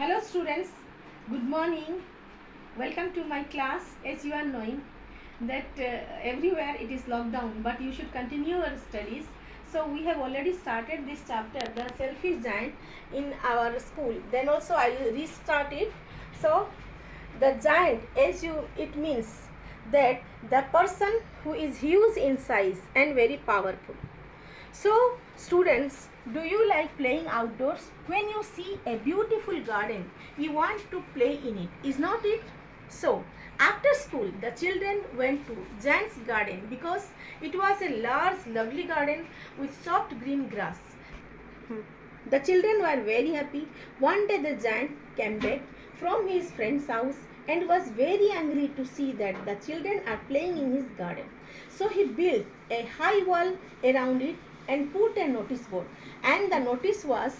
Hello students, good morning. Welcome to my class. As you are knowing that everywhere it is lockdown, but you should continue your studies. So we have already started this chapter, the selfish giant, in our school. Then also I will restart it. So the giant, it means that the person who is huge in size and very powerful. So students, do you like playing outdoors? When you see a beautiful garden, you want to play in it, is not it? So after school, the children went to giant's garden because it was a large, lovely garden with soft green grass. The children were very happy. One day the giant came back from his friend's house and was very angry to see that the children are playing in his garden. So he built a high wall around it and put a notice board, and the notice was,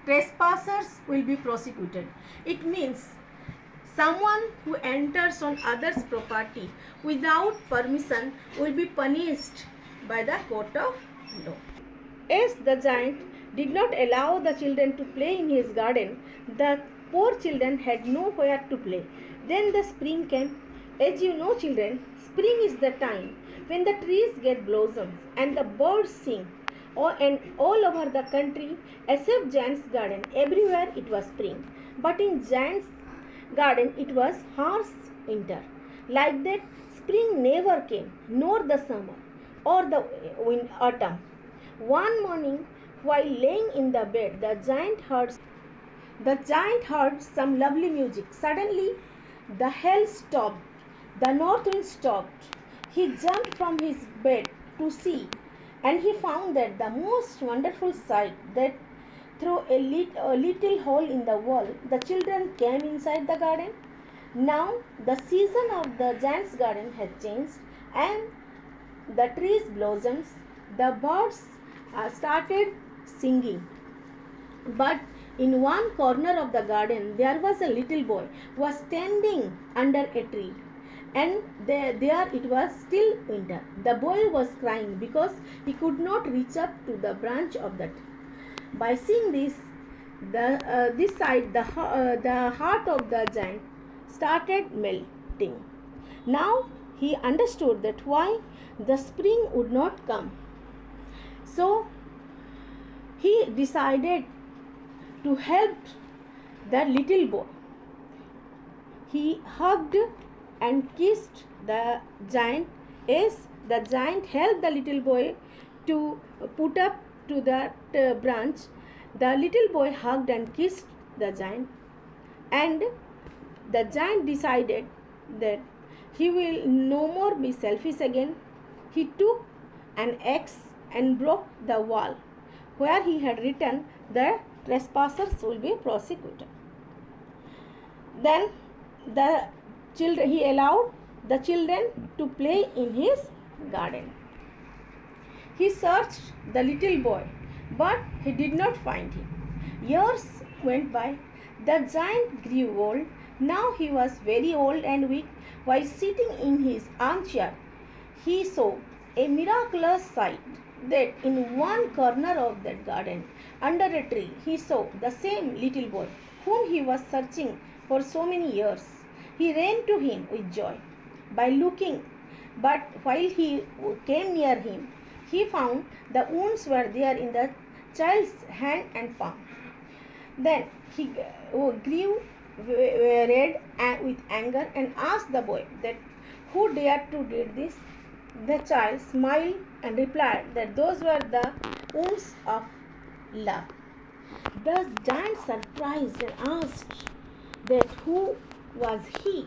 trespassers will be prosecuted. It means someone who enters on others' property without permission will be punished by the court of law. As the giant did not allow the children to play in his garden, the poor children had nowhere to play. Then the spring came. As you know, children, spring is the time when the trees get blossoms and the birds sing. And all over the country, except Giant's garden, everywhere it was spring. But in Giant's garden, it was harsh winter. Like that, spring never came, nor the summer or the autumn. One morning, while laying in the bed, the giant heard some lovely music. Suddenly, the hail stopped. The north wind stopped. He jumped from his bed to see, and he found that the most wonderful sight, that through a little hole in the wall, the children came inside the garden. Now, the season of the giant's garden had changed, and the trees blossomed. The birds started singing. But in one corner of the garden, there was a little boy who was standing under a tree. And there it was still winter. The boy was crying because he could not reach up to the branch of the tree. By seeing this, the heart of the giant started melting. Now he understood that why the spring would not come. So he decided to help the little boy. He hugged and kissed the giant. As the giant helped the little boy to put up to that branch, the little boy hugged and kissed the giant, and the giant decided that he will no more be selfish again. He took an axe and broke the wall where he had written, the trespassers will be prosecuted. Then he allowed the children to play in his garden. He searched the little boy, but he did not find him. Years went by. The giant grew old. Now he was very old and weak. While sitting in his armchair, he saw a miraculous sight, that in one corner of that garden, under a tree, he saw the same little boy whom he was searching for so many years. He ran to him with joy by looking, but while he came near him, he found the wounds were there in the child's hand and palm. Then he grew red with anger and asked the boy that who dared to do this. The child smiled and replied that those were the wounds of love. The giant surprised and asked that who was he.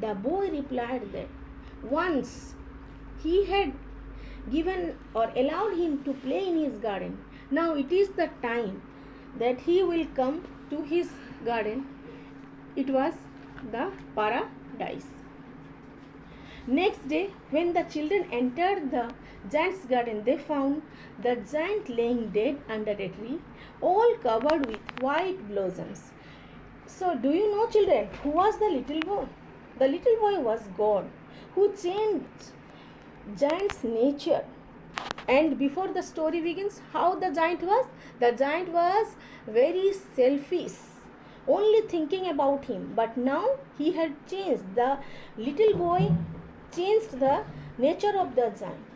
The boy replied that once he had given or allowed him to play in his garden. Now it is the time that he will come to his garden. It was the paradise. Next day, when the children entered the giant's garden, they found the giant laying dead under a tree, all covered with white blossoms. So, do you know, children, who was the little boy? The little boy was God, who changed giant's nature. And before the story begins, how the giant was? The giant was very selfish. only thinking about him. But now he had changed. The little boy changed the nature of the giant.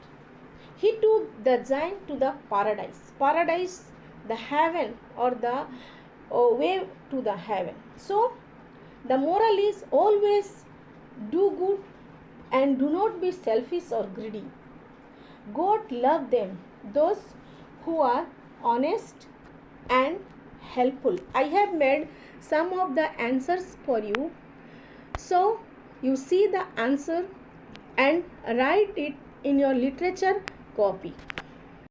He took the giant to the paradise. Paradise, the heaven, or the way to the heaven. So, the moral is always do good and do not be selfish or greedy. God love them, those who are honest and helpful. I have made some of the answers for you. So, you see the answer and write it in your literature copy.